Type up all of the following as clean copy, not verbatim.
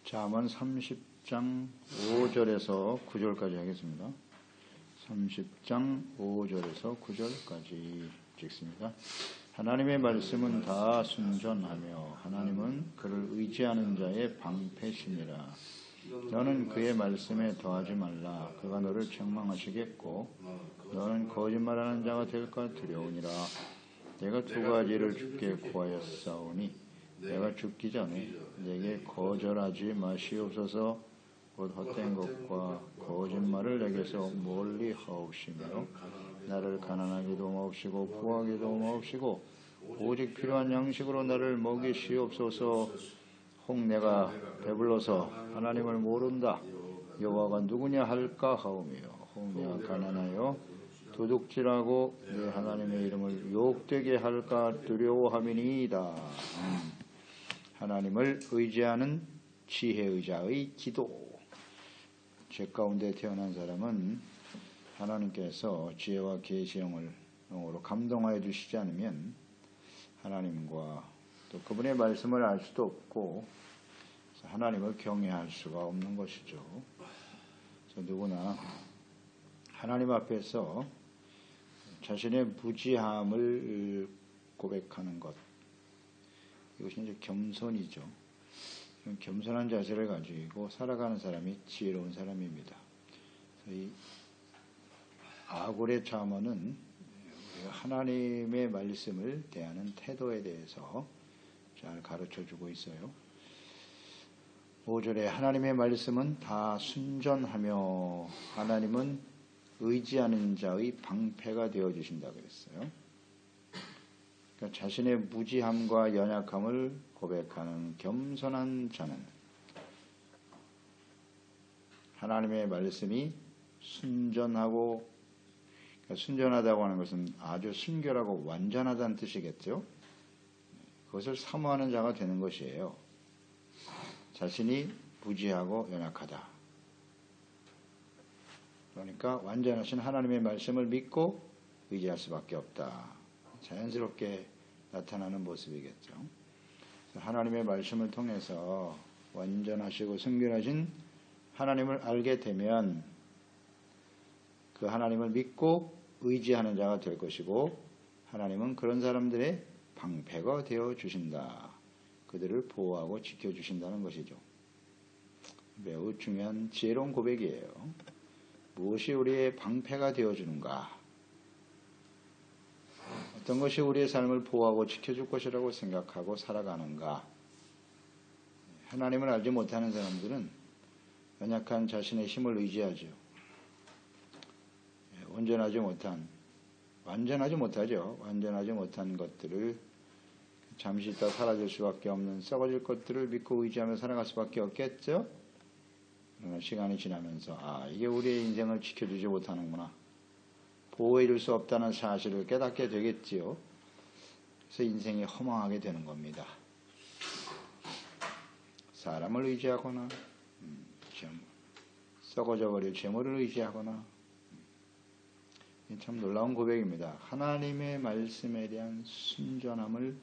잠언 30장 5절에서 9절까지 하겠습니다. 30장 5절에서 9절까지 읽습니다. 하나님의 말씀은 다 순전하며 하나님은 그를 의지하는 자의 방패시니라. 너는 그의 말씀에 더하지 말라. 그가 너를 책망하시겠고 너는 거짓말하는 자가 될까 두려우니라. 내가 두 가지를 주께 구하였사오니 내가 죽기 전에 내게 거절하지 마시옵소서. 곧 헛된 것과 거짓말을 내게서 멀리 하옵시며 나를 가난하게도 마옵시고 부하게도 마옵시고 오직 필요한 양식으로 나를 먹이시옵소서. 혹 내가 배불러서 하나님을 모른다 여호와가 누구냐 할까 하오며 혹 내가 가난하여 도둑질하고 내 하나님의 이름을 욕되게 할까 두려워함이니이다. 하나님을 의지하는 지혜의자의 기도. 죄 가운데 태어난 사람은 하나님께서 지혜와 계시형을 영으로 감동하여 주시지 않으면 하나님과 또 그분의 말씀을 알 수도 없고 하나님을 경외할 수가 없는 것이죠. 그래서 누구나 하나님 앞에서 자신의 무지함을 고백하는 것, 이것이 이제 겸손이죠. 겸손한 자세를 가지고 살아가는 사람이 지혜로운 사람입니다. 이 아골의 잠언은 하나님의 말씀을 대하는 태도에 대해서 잘 가르쳐주고 있어요. 5절에 하나님의 말씀은 다 순전하며 하나님은 의지하는 자의 방패가 되어주신다 그랬어요. 그러니까 자신의 무지함과 연약함을 고백하는 겸손한 자는 하나님의 말씀이 순전하고, 그러니까 순전하다고 하는 것은 아주 순결하고 완전하다는 뜻이겠죠. 그것을 사모하는 자가 되는 것이에요. 자신이 무지하고 연약하다. 그러니까 완전하신 하나님의 말씀을 믿고 의지할 수밖에 없다. 자연스럽게 나타나는 모습이겠죠. 하나님의 말씀을 통해서 완전하시고 순결하신 하나님을 알게 되면 그 하나님을 믿고 의지하는 자가 될 것이고 하나님은 그런 사람들의 방패가 되어 주신다. 그들을 보호하고 지켜주신다는 것이죠. 매우 중요한 지혜로운 고백이에요. 무엇이 우리의 방패가 되어주는가? 어떤 것이 우리의 삶을 보호하고 지켜줄 것이라고 생각하고 살아가는가? 하나님을 알지 못하는 사람들은 연약한 자신의 힘을 의지하죠. 완전하지 못한 것들을 잠시 있다 사라질 수밖에 없는 썩어질 것들을 믿고 의지하며 살아갈 수밖에 없겠죠? 그러나 시간이 지나면서 이게 우리의 인생을 지켜주지 못하는구나. 보호해 줄 수 없다는 사실을 깨닫게 되겠지요. 그래서 인생이 허망하게 되는 겁니다. 사람을 의지하거나 썩어져 버릴 재물을 의지하거나 참 놀라운 고백입니다. 하나님의 말씀에 대한 순전함을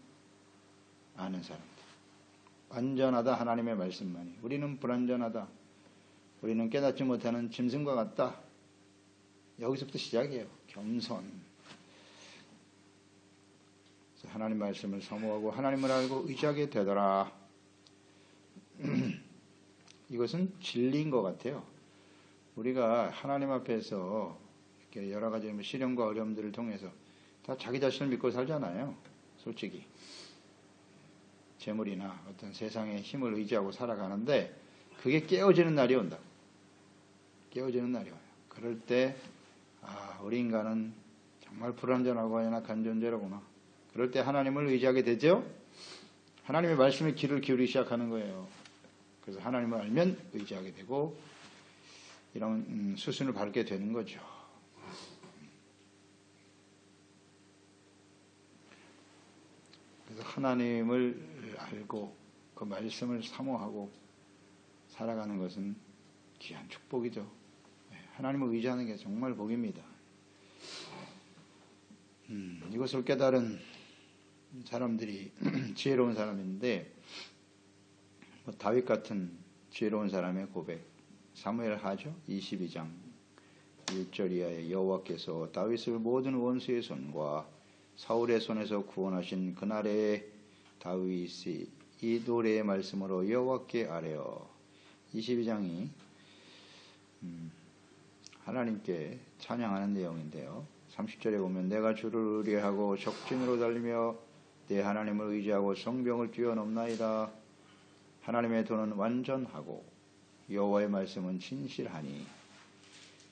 아는 사람들. 완전하다 하나님의 말씀만이. 우리는 불완전하다. 우리는 깨닫지 못하는 짐승과 같다. 여기서부터 시작이에요. 겸손. 하나님 말씀을 사모하고 하나님을 알고 의지하게 되더라. 이것은 진리인 것 같아요. 우리가 하나님 앞에서 이렇게 여러 가지 시련과 어려움들을 통해서 다 자기 자신을 믿고 살잖아요. 솔직히. 재물이나 어떤 세상의 힘을 의지하고 살아가는데 그게 깨어지는 날이 온다. 깨어지는 날이 와요. 그럴 때 우리 인간은 정말 불완전하고 연약한 존재로구나. 그럴 때 하나님을 의지하게 되죠. 하나님의 말씀에 귀를 기울이기 시작하는 거예요. 그래서 하나님을 알면 의지하게 되고 이런 수순을 밟게 되는 거죠. 그래서 하나님을 알고 그 말씀을 사모하고 살아가는 것은 귀한 축복이죠. 하나님을 의지하는 게 정말 복입니다. 이것을 깨달은 사람들이 지혜로운 사람인데 다윗 같은 지혜로운 사람의 고백. 사무엘하죠. 22장 1절 이하에 여호와께서 다윗을 모든 원수의 손과 사울의 손에서 구원하신 그날에 다윗이 이 노래의 말씀으로 여호와께 아뢰어. 22장이 하나님께 찬양하는 내용인데요. 30절에 보면 내가 주를 의뢰하고 적진으로 달리며 내 하나님을 의지하고 성벽을 뛰어넘나이다. 하나님의 도는 완전하고 여호와의 말씀은 진실하니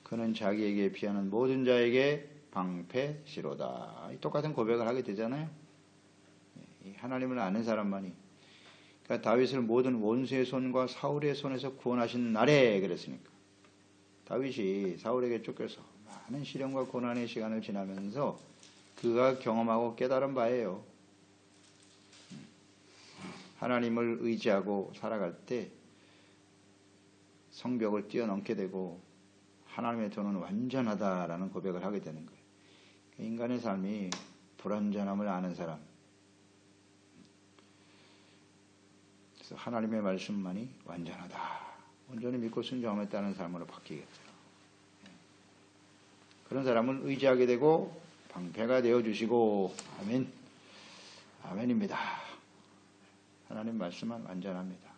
그는 자기에게 피하는 모든 자에게 방패시로다. 똑같은 고백을 하게 되잖아요. 하나님을 아는 사람만이. 그러니까 다윗을 모든 원수의 손과 사울의 손에서 구원하신 날에 그랬으니까. 다윗이 사울에게 쫓겨서 많은 시련과 고난의 시간을 지나면서 그가 경험하고 깨달은 바예요. 하나님을 의지하고 살아갈 때 성벽을 뛰어넘게 되고 하나님의 도는 완전하다라는 고백을 하게 되는 거예요. 인간의 삶이 불완전함을 아는 사람. 그래서 하나님의 말씀만이 완전하다. 온전히 믿고 순종함에 따른 삶으로 바뀌겠죠. 그런 사람을 의지하게 되고 방패가 되어주시고 아멘. 아멘입니다. 하나님 말씀은 완전합니다.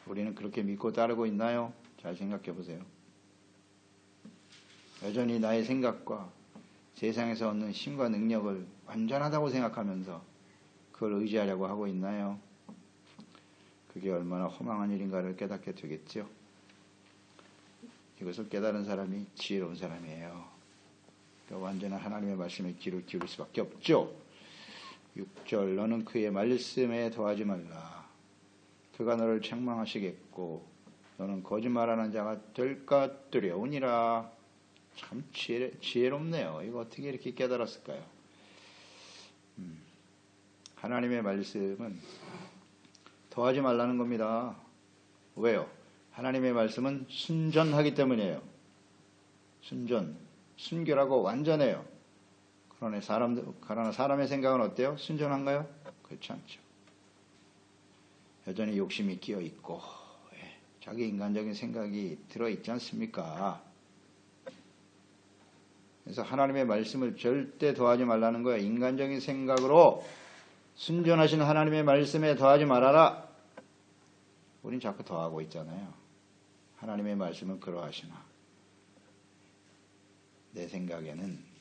우리는 그렇게 믿고 따르고 있나요? 잘 생각해 보세요. 여전히 나의 생각과 세상에서 얻는 힘과 능력을 완전하다고 생각하면서 그걸 의지하려고 하고 있나요? 그게 얼마나 허망한 일인가를 깨닫게 되겠죠. 이것을 깨달은 사람이 지혜로운 사람이에요. 그러니까 완전한 하나님의 말씀에 귀를 기울일 수밖에 없죠. 6절 너는 그의 말씀에 더하지 말라. 그가 너를 책망하시겠고 너는 거짓말하는 자가 될까 두려우니라. 참 지혜롭네요. 이거 어떻게 이렇게 깨달았을까요? 하나님의 말씀은 더하지 말라는 겁니다. 왜요? 하나님의 말씀은 순전하기 때문이에요. 순결하고 완전해요. 그러나 사람의 생각은 어때요? 순전한가요? 그렇지 않죠. 여전히 욕심이 끼어 있고 자기 인간적인 생각이 들어있지 않습니까? 그래서 하나님의 말씀을 절대 더하지 말라는 거예요. 인간적인 생각으로 순전하신 하나님의 말씀에 더하지 말아라. 우린 자꾸 더하고 있잖아요. 하나님의 말씀은 그러하시나 내 생각에는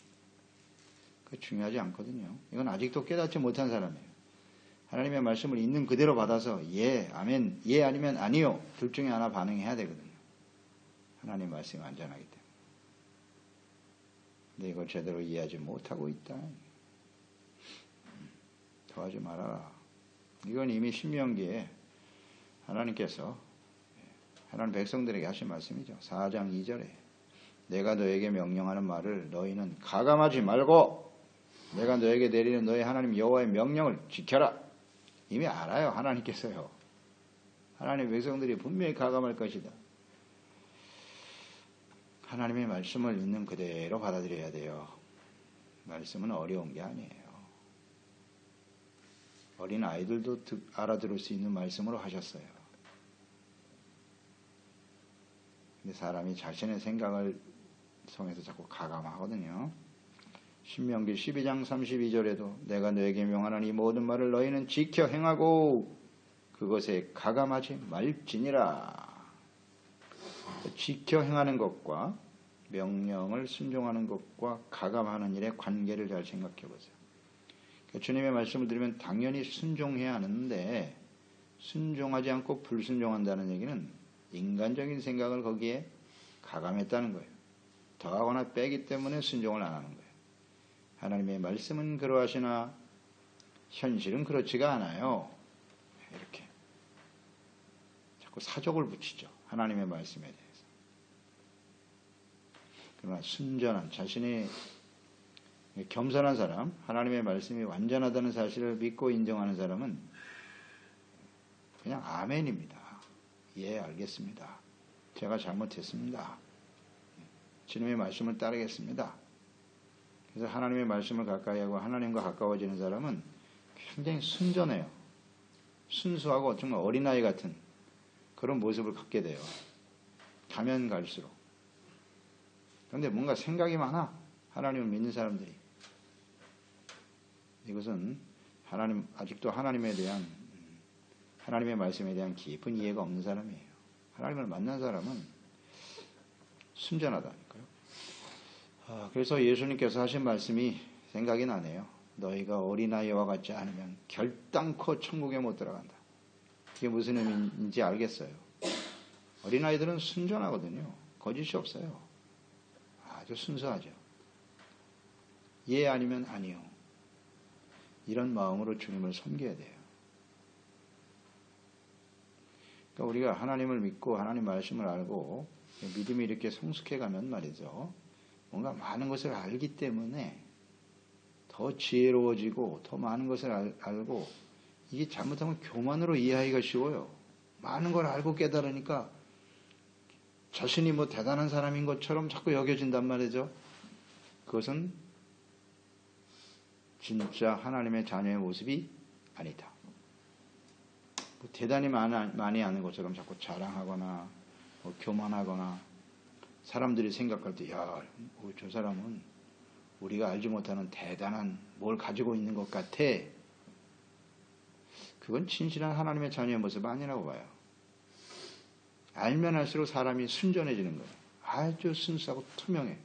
그 중요하지 않거든요. 이건 아직도 깨닫지 못한 사람이에요. 하나님의 말씀을 있는 그대로 받아서 예, 아멘, 예 아니면 아니요 둘 중에 하나 반응해야 되거든요. 하나님의 말씀이 완전하기 때문에. 근데 이걸 제대로 이해하지 못하고 있다. 더하지 말아라. 이건 이미 신명기에 하나님께서 하나님 백성들에게 하신 말씀이죠. 4장 2절에 내가 너에게 명령하는 말을 너희는 가감하지 말고 내가 너에게 내리는 너희 하나님 여호와의 명령을 지켜라. 이미 알아요. 하나님께서요. 하나님의 백성들이 분명히 가감할 것이다. 하나님의 말씀을 있는 그대로 받아들여야 돼요. 말씀은 어려운 게 아니에요. 어린 아이들도 알아들을 수 있는 말씀으로 하셨어요. 근데 사람이 자신의 생각을 통해서 자꾸 가감하거든요. 신명기 12장 32절에도 내가 너에게 명하는 이 모든 말을 너희는 지켜 행하고 그것에 가감하지 말지니라. 지켜 행하는 것과 명령을 순종하는 것과 가감하는 일의 관계를 잘 생각해 보세요. 그러니까 주님의 말씀을 들으면 당연히 순종해야 하는데 순종하지 않고 불순종한다는 얘기는 인간적인 생각을 거기에 가감했다는 거예요. 더하거나 빼기 때문에 순종을 안 하는 거예요. 하나님의 말씀은 그러하시나 현실은 그렇지가 않아요. 이렇게 자꾸 사족을 붙이죠. 하나님의 말씀에 대해서. 그러나 순전한 자신이 겸손한 사람, 하나님의 말씀이 완전하다는 사실을 믿고 인정하는 사람은 그냥 아멘입니다. 예, 알겠습니다. 제가 잘못했습니다. 주님의 말씀을 따르겠습니다. 그래서 하나님의 말씀을 가까이 하고 하나님과 가까워지는 사람은 굉장히 순전해요. 순수하고 정말 어린아이 같은 그런 모습을 갖게 돼요. 가면 갈수록. 그런데 뭔가 생각이 많아. 하나님을 믿는 사람들이. 이것은 아직도 하나님의 말씀에 대한 깊은 이해가 없는 사람이에요. 하나님을 만난 사람은 순전하다니까요. 그래서 예수님께서 하신 말씀이 생각이 나네요. 너희가 어린아이와 같지 않으면 결단코 천국에 못 들어간다. 이게 무슨 의미인지 알겠어요. 어린아이들은 순전하거든요. 거짓이 없어요. 아주 순수하죠. 예 아니면 아니요. 이런 마음으로 주님을 섬겨야 돼요. 그러니까 우리가 하나님을 믿고 하나님 말씀을 알고 믿음이 이렇게 성숙해 가면 말이죠. 뭔가 많은 것을 알기 때문에 더 지혜로워지고 더 많은 것을 알고 이게 잘못하면 교만으로 이해하기가 쉬워요. 많은 걸 알고 깨달으니까 자신이 뭐 대단한 사람인 것처럼 자꾸 여겨진단 말이죠. 그것은 진짜 하나님의 자녀의 모습이 아니다. 뭐 대단히 많이 아는 것처럼 자꾸 자랑하거나 뭐 교만하거나 사람들이 생각할 때 야, 저 사람은 우리가 알지 못하는 대단한 뭘 가지고 있는 것 같아. 그건 진실한 하나님의 자녀의 모습 아니라고 봐요. 알면 할수록 사람이 순전해지는 거예요. 아주 순수하고 투명해.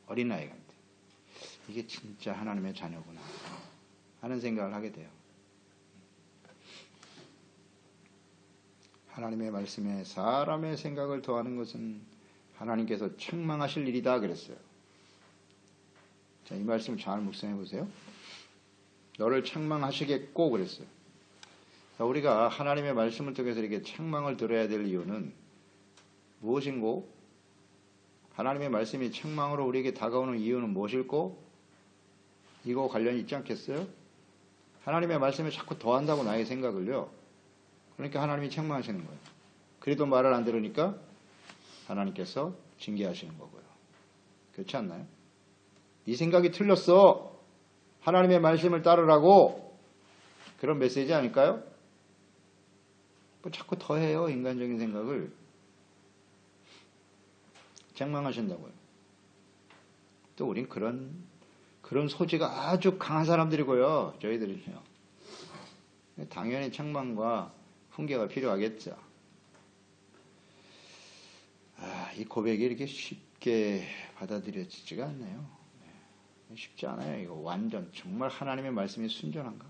어린아이 같아. 이게 진짜 하나님의 자녀구나 하는 생각을 하게 돼요. 하나님의 말씀에 사람의 생각을 더하는 것은 하나님께서 책망하실 일이다 그랬어요. 자, 이 말씀 잘 묵상해 보세요. 너를 책망하시겠고 그랬어요. 자, 우리가 하나님의 말씀을 통해서 이렇게 책망을 들어야 될 이유는 무엇인고? 하나님의 말씀이 책망으로 우리에게 다가오는 이유는 무엇일고? 이거 관련이 있지 않겠어요? 하나님의 말씀에 자꾸 더한다고 나의 생각을요. 그러니까 하나님이 책망하시는 거예요. 그래도 말을 안 들으니까 하나님께서 징계하시는 거고요. 그렇지 않나요? 네 생각이 틀렸어. 하나님의 말씀을 따르라고. 그런 메시지 아닐까요? 뭐 자꾸 더해요. 인간적인 생각을. 책망하신다고요. 또 우린 그런 소지가 아주 강한 사람들이고요. 저희들은요. 당연히 책망과 훈계가 필요하겠죠. 이 고백이 이렇게 쉽게 받아들여지지가 않네요. 쉽지 않아요. 이거 완전 정말 하나님의 말씀이 순전한가?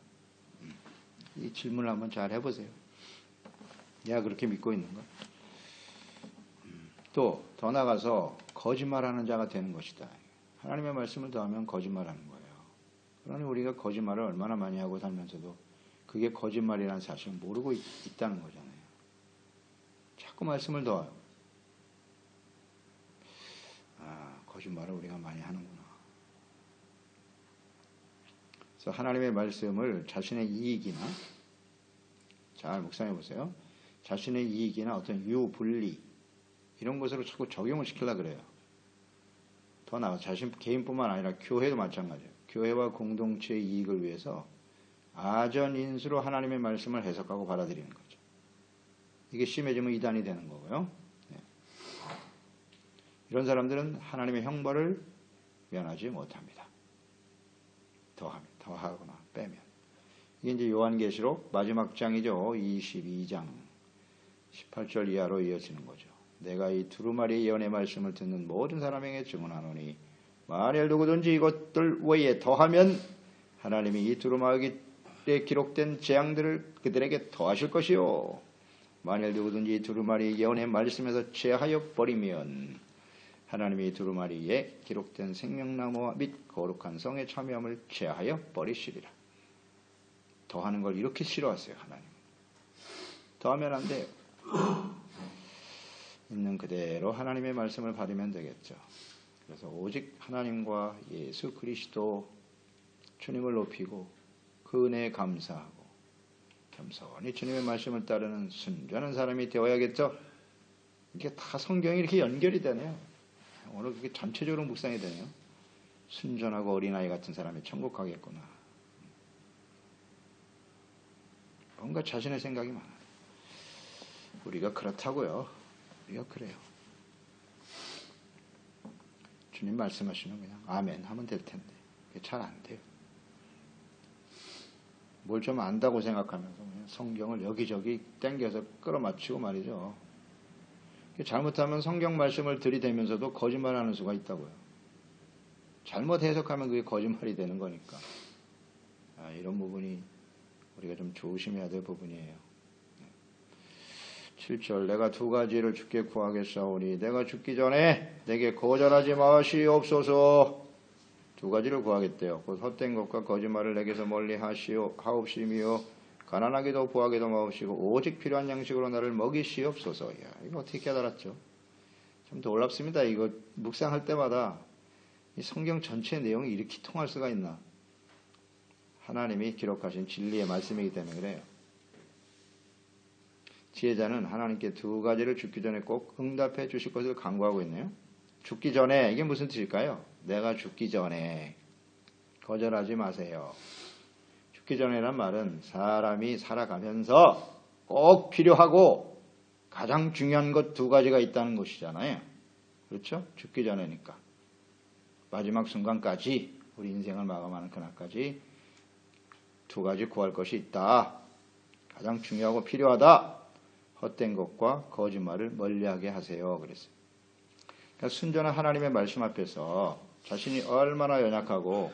이 질문을 한번 잘 해보세요. 내가 그렇게 믿고 있는가? 또 더 나가서 거짓말하는 자가 되는 것이다. 하나님의 말씀을 더하면 거짓말하는 거예요. 그러니 우리가 거짓말을 얼마나 많이 하고 살면서도 그게 거짓말이라는 사실을 모르고 있다는 거잖아요. 자꾸 말씀을 더해요. 거짓말을 우리가 많이 하는구나. 그래서 하나님의 말씀을 자신의 이익이나 잘 묵상해 보세요. 자신의 이익이나 어떤 유불리 이런 것으로 자꾸 적용을 시키려고 그래요. 더 나아가 자신 개인뿐만 아니라 교회도 마찬가지예요. 교회와 공동체의 이익을 위해서 아전인수로 하나님의 말씀을 해석하고 받아들이는 거죠. 이게 심해지면 이단이 되는 거고요. 네. 이런 사람들은 하나님의 형벌을 면하지 못합니다. 더하거나 빼면. 이게 이제 요한계시록 마지막 장이죠. 22장 18절 이하로 이어지는 거죠. 내가 이 두루마리 예언의 말씀을 듣는 모든 사람에게 증언하노니 만일 누구든지 이것들 외에 더하면 하나님이 이 두루마리에 기록된 재앙들을 그들에게 더하실 것이요. 만일 누구든지 이 두루마리 예언의 말씀에서 제하여 버리면 하나님이 이 두루마리에 기록된 생명나무와 및 거룩한 성의 참여함을 제하여 버리시리라. 더하는 걸 이렇게 싫어하세요. 하나님. 더하면 안 돼요. 있는 그대로 하나님의 말씀을 받으면 되겠죠. 그래서 오직 하나님과 예수 그리스도 주님을 높이고 그 은혜에 감사하고 겸손히 주님의 말씀을 따르는 순전한 사람이 되어야겠죠. 이게 다 성경이 이렇게 연결이 되네요. 오늘 그게 전체적으로 묵상이 되네요. 순전하고 어린아이 같은 사람이 천국 가겠구나. 뭔가 자신의 생각이 많아요. 우리가 그렇다고요. 우리가 그래요. 주님 말씀하시면 그냥 아멘 하면 될 텐데 잘 안 돼요. 뭘 좀 안다고 생각하면서 그냥 성경을 여기저기 땡겨서 끌어맞추고 말이죠. 잘못하면 성경 말씀을 들이대면서도 거짓말하는 수가 있다고요. 잘못 해석하면 그게 거짓말이 되는 거니까. 이런 부분이 우리가 좀 조심해야 될 부분이에요. 7절 내가 두 가지를 주께 구하겠사오니 내가 죽기 전에 내게 거절하지 마시옵소서. 두 가지를 구하겠대요. 곧 헛된 것과 거짓말을 내게서 멀리 하옵시며 가난하게도 부하게도 마옵시고 오직 필요한 양식으로 나를 먹이시옵소서. 야, 이거 어떻게 깨달았죠? 참 놀랍습니다. 이거 묵상할 때마다 이 성경 전체 내용이 이렇게 통할 수가 있나? 하나님이 기록하신 진리의 말씀이기 때문에 그래요. 지혜자는 하나님께 두 가지를 죽기 전에 꼭 응답해 주실 것을 간구하고 있네요. 죽기 전에 이게 무슨 뜻일까요? 내가 죽기 전에 거절하지 마세요. 죽기 전에란 말은 사람이 살아가면서 꼭 필요하고 가장 중요한 것 두 가지가 있다는 것이잖아요. 그렇죠? 죽기 전에니까. 마지막 순간까지 우리 인생을 마감하는 그날까지 두 가지 구할 것이 있다. 가장 중요하고 필요하다. 헛된 것과 거짓말을 멀리하게 하세요. 그랬어요. 그러니까 순전한 하나님의 말씀 앞에서 자신이 얼마나 연약하고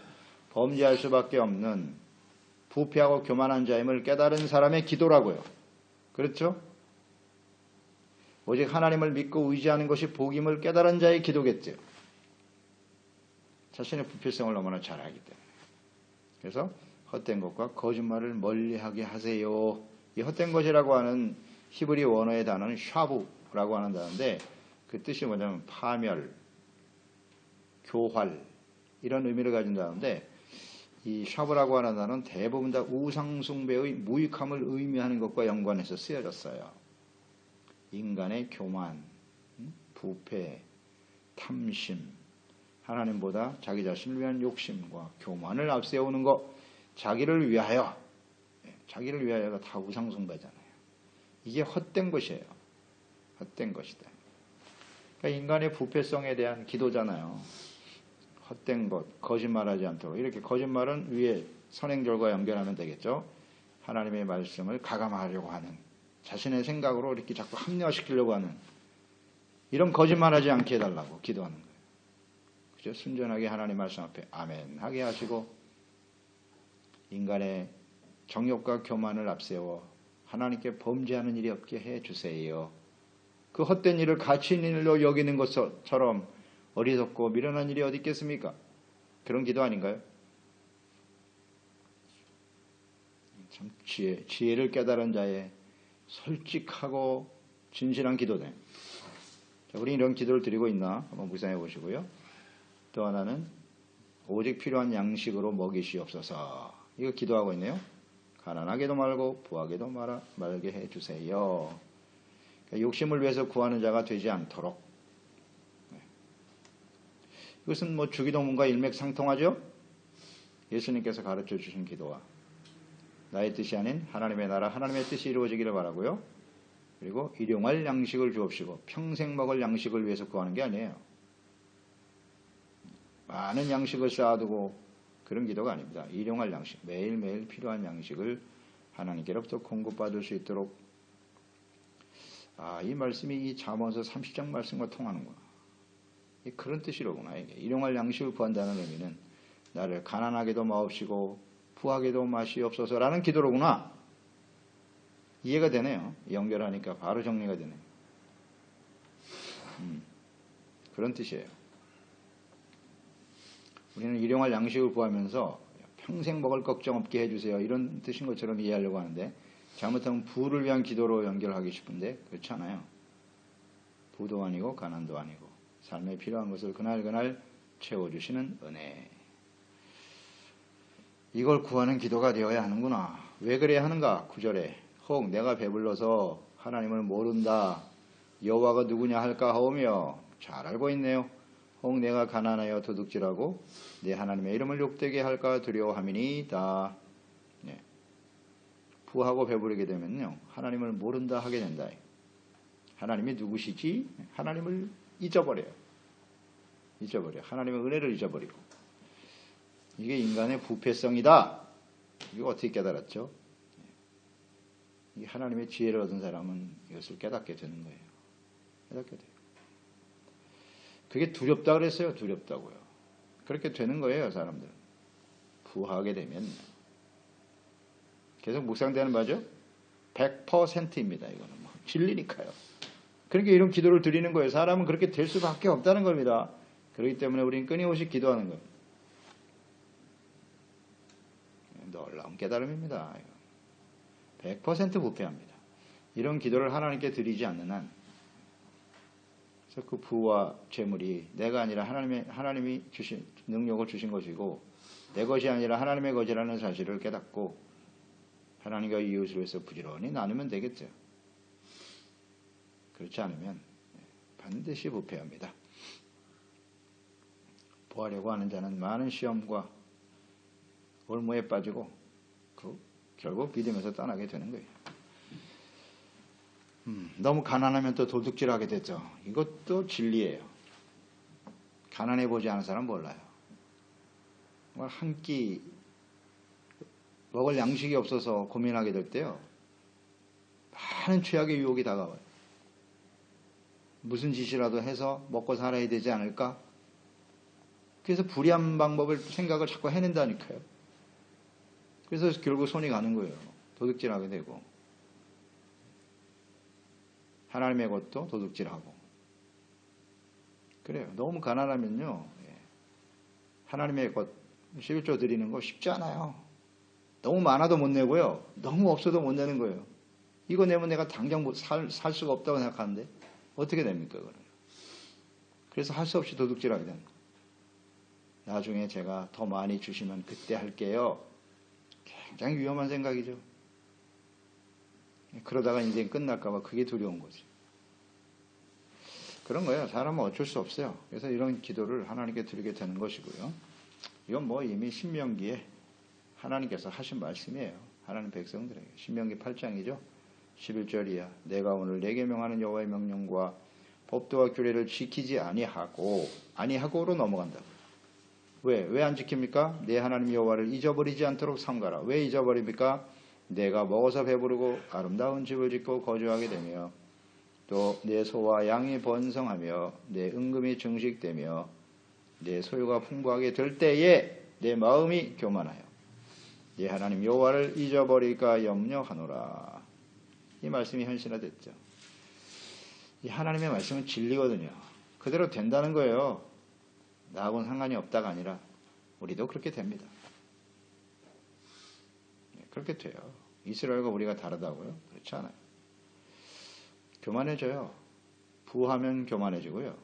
범죄할 수밖에 없는 부패하고 교만한 자임을 깨달은 사람의 기도라고요. 그렇죠? 오직 하나님을 믿고 의지하는 것이 복임을 깨달은 자의 기도겠죠. 자신의 부패성을 너무나 잘 알기 때문에. 그래서 헛된 것과 거짓말을 멀리하게 하세요. 이 헛된 것이라고 하는 히브리 원어의 단어는 샤브라고 하는 단어인데 그 뜻이 뭐냐면 파멸, 교활 이런 의미를 가진 단어인데 이 샤브라고 하는 단어는 대부분 다 우상숭배의 무익함을 의미하는 것과 연관해서 쓰여졌어요. 인간의 교만, 부패, 탐심, 하나님보다 자기 자신을 위한 욕심과 교만을 앞세우는 것, 자기를 위하여가 다 우상숭배잖아요. 이게 헛된 것이에요. 헛된 것이다. 그러니까 인간의 부패성에 대한 기도잖아요. 헛된 것, 거짓말하지 않도록. 이렇게 거짓말은 위에 선행절과 연결하면 되겠죠. 하나님의 말씀을 가감하려고 하는, 자신의 생각으로 이렇게 자꾸 합리화시키려고 하는 이런 거짓말하지 않게 해달라고 기도하는 거예요. 그죠? 순전하게 하나님 말씀 앞에 아멘 하게 하시고 인간의 정욕과 교만을 앞세워 하나님께 범죄하는 일이 없게 해주세요. 그 헛된 일을 가치 있는 일로 여기는 것처럼 어리석고 미련한 일이 어디 있겠습니까? 그런 기도 아닌가요? 참 지혜를 깨달은 자의 솔직하고 진실한 기도네. 우리 이런 기도를 드리고 있나 한번 묵상해 보시고요. 또 하나는 오직 필요한 양식으로 먹이시옵소서. 이거 기도하고 있네요. 가난하게도 말고 부하게도 말게 해주세요. 그러니까 욕심을 위해서 구하는 자가 되지 않도록. 이것은 뭐 주기도문과 일맥상통하죠. 예수님께서 가르쳐 주신 기도와 나의 뜻이 아닌 하나님의 나라 하나님의 뜻이 이루어지기를 바라고요. 그리고 일용할 양식을 주옵시고 평생 먹을 양식을 위해서 구하는 게 아니에요. 많은 양식을 쌓아두고 그런 기도가 아닙니다. 일용할 양식, 매일매일 필요한 양식을 하나님께로부터 공급받을 수 있도록. 이 말씀이 이 잠언서 30장 말씀과 통하는구나. 그런 뜻이로구나. 이게 일용할 양식을 구한다는 의미는 나를 가난하게도 마옵시고 부하게도 마시옵소서라는 기도로구나. 이해가 되네요. 연결하니까 바로 정리가 되네요. 그런 뜻이에요. 우리는 일용할 양식을 구하면서 평생 먹을 걱정 없게 해주세요. 이런 뜻인 것처럼 이해하려고 하는데 잘못하면 부를 위한 기도로 연결하기 싶은데 그렇지 않아요. 부도 아니고 가난도 아니고 삶에 필요한 것을 그날그날 채워주시는 은혜. 이걸 구하는 기도가 되어야 하는구나. 왜 그래야 하는가? 9절에 혹 내가 배불러서 하나님을 모른다. 여호와가 누구냐 할까 하오며 잘 알고 있네요. 혹 내가 가난하여 도둑질하고 내 하나님의 이름을 욕되게 할까 두려워함이니이다. 부하고 배부르게 되면요 하나님을 모른다 하게 된다. 하나님이 누구시지? 하나님을 잊어버려요. 하나님의 은혜를 잊어버리고. 이게 인간의 부패성이다. 이거 어떻게 깨달았죠? 이게 하나님의 지혜를 얻은 사람은 이것을 깨닫게 되는 거예요. 깨닫게 돼요. 그게 두렵다 그랬어요. 두렵다고요. 그렇게 되는 거예요, 사람들은. 부하게 되면. 계속 묵상되는 바죠? 100%입니다. 이거는 뭐 진리니까요. 그러니까 이런 기도를 드리는 거예요. 사람은 그렇게 될 수밖에 없다는 겁니다. 그렇기 때문에 우리는 끊임없이 기도하는 거예요. 놀라운 깨달음입니다. 100% 부패합니다. 이런 기도를 하나님께 드리지 않는 한, 그래서 그 부와 재물이 내가 아니라 하나님이 주신 능력을 주신 것이고 내 것이 아니라 하나님의 것이라는 사실을 깨닫고 하나님과 이웃을 위해서 부지런히 나누면 되겠죠. 그렇지 않으면 반드시 부패합니다. 보하려고 하는 자는 많은 시험과 올무에 빠지고 결국 믿음에서 떠나게 되는 거예요. 너무 가난하면 또 도둑질하게 되죠. 이것도 진리예요. 가난해 보지 않은 사람 몰라요. 한 끼 먹을 양식이 없어서 고민하게 될 때요. 많은 죄악의 유혹이 다가와요. 무슨 짓이라도 해서 먹고 살아야 되지 않을까? 그래서 불의한 방법을 생각을 자꾸 해낸다니까요. 그래서 결국 손이 가는 거예요. 도둑질하게 되고 하나님의 것도 도둑질하고 그래요. 너무 가난하면요. 하나님의 것 11조 드리는 거 쉽지 않아요. 너무 많아도 못 내고요. 너무 없어도 못 내는 거예요. 이거 내면 내가 당장 살 수가 없다고 생각하는데 어떻게 됩니까? 그러면. 그래서 할 수 없이 도둑질하게 되는 거예요. 나중에 제가 더 많이 주시면 그때 할게요. 굉장히 위험한 생각이죠. 그러다가 인생 끝날까 봐 그게 두려운 거지. 그런 거예요. 사람은 어쩔 수 없어요. 그래서 이런 기도를 하나님께 드리게 되는 것이고요. 이건 뭐 이미 신명기에 하나님께서 하신 말씀이에요. 하나님 백성들에게. 신명기 8장이죠. 11절이야. 내가 오늘 내게 명하는 여호와의 명령과 법도와 규례를 지키지 아니하고로 넘어간다. 왜 안 지킵니까? 내 하나님 여호와를 잊어버리지 않도록 삼가라. 왜 잊어버립니까? 내가 먹어서 배부르고 아름다운 집을 짓고 거주하게 되며 또 내 소와 양이 번성하며 내 은금이 증식되며 내 소유가 풍부하게 될 때에 내 마음이 교만하여 내 하나님 여호와를 잊어버릴까 염려하노라. 이 말씀이 현실화됐죠. 이 하나님의 말씀은 진리거든요. 그대로 된다는 거예요. 나하고는 상관이 없다가 아니라 우리도 그렇게 됩니다. 그렇게 돼요. 이스라엘과 우리가 다르다고요? 그렇지 않아요. 교만해져요. 부하면 교만해지고요.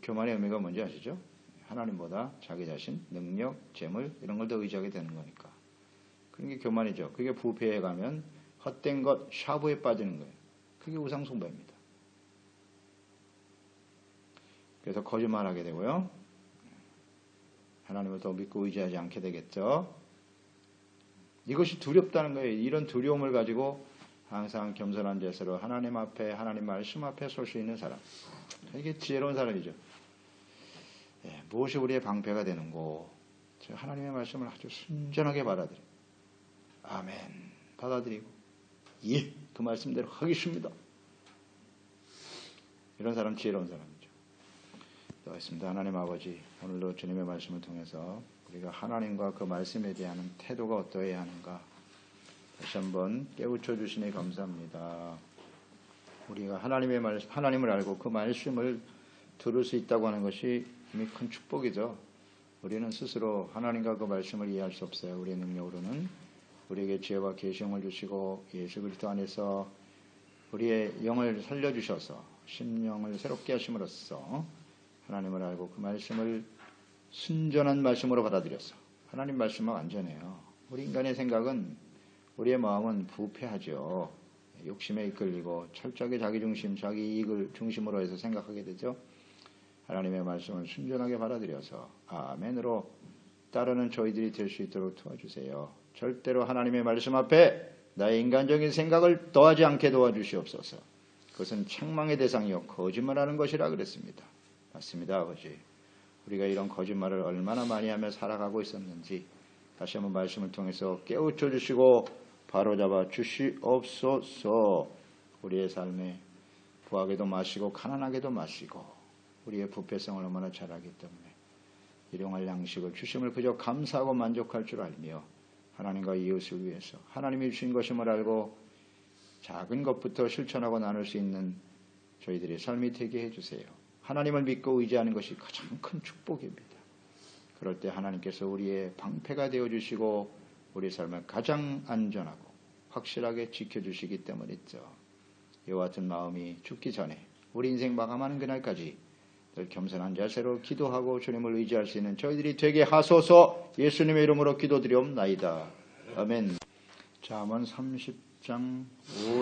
교만의 의미가 뭔지 아시죠? 하나님보다 자기 자신, 능력, 재물 이런 걸 더 의지하게 되는 거니까. 그런 게 교만이죠. 그게 부패해 가면 헛된 것, 샤브에 빠지는 거예요. 그게 우상숭배입니다. 그래서 거짓말하게 되고요. 하나님을 더 믿고 의지하지 않게 되겠죠. 이것이 두렵다는 거예요. 이런 두려움을 가지고 항상 겸손한 자세로 하나님 앞에, 하나님 말씀 앞에 설 수 있는 사람. 이게 지혜로운 사람이죠. 무엇이 우리의 방패가 되는고 하나님의 말씀을 아주 순전하게 받아들여요. 아멘. 받아들이고 예, 그 말씀대로 하겠습니다. 이런 사람 지혜로운 사람이죠. 기도하겠습니다. 하나님 아버지, 오늘도 주님의 말씀을 통해서 우리가 하나님과 그 말씀에 대한 태도가 어떠해야 하는가 다시 한번 깨우쳐 주시니 감사합니다. 우리가 하나님을 알고 그 말씀을 들을 수 있다고 하는 것이 이미 큰 축복이죠. 우리는 스스로 하나님과 그 말씀을 이해할 수 없어요. 우리의 능력으로는. 우리에게 지혜와 계시형을 주시고 예수 그리스도 안에서 우리의 영을 살려주셔서 심령을 새롭게 하심으로써 하나님을 알고 그 말씀을 순전한 말씀으로 받아들여서 하나님 말씀은 완전해요. 우리 인간의 생각은 우리의 마음은 부패하죠. 욕심에 이끌리고 철저하게 자기 중심, 자기 이익을 중심으로 해서 생각하게 되죠. 하나님의 말씀을 순전하게 받아들여서 아멘으로 따르는 저희들이 될 수 있도록 도와주세요. 절대로 하나님의 말씀 앞에 나의 인간적인 생각을 더하지 않게 도와주시옵소서. 그것은 책망의 대상이요 거짓말하는 것이라 그랬습니다. 맞습니다, 아버지. 우리가 이런 거짓말을 얼마나 많이 하며 살아가고 있었는지 다시 한번 말씀을 통해서 깨우쳐 주시고 바로잡아 주시옵소서. 우리의 삶에 부하게도 마시고 가난하게도 마시고 우리의 부패성을 얼마나 잘 알기 때문에 일용할 양식을 주심을 그저 감사하고 만족할 줄 알며 하나님과 이웃을 위해서 하나님이 주신 것임을 알고 작은 것부터 실천하고 나눌 수 있는 저희들의 삶이 되게 해주세요. 하나님을 믿고 의지하는 것이 가장 큰 축복입니다. 그럴 때 하나님께서 우리의 방패가 되어주시고 우리 삶을 가장 안전하고 확실하게 지켜주시기 때문이죠. 이와 같은 마음이 죽기 전에 우리 인생 마감하는 그날까지 늘 겸손한 자세로 기도하고 주님을 의지할 수 있는 저희들이 되게 하소서. 예수님의 이름으로 기도드리옵나이다. 아멘. 잠언 30장 5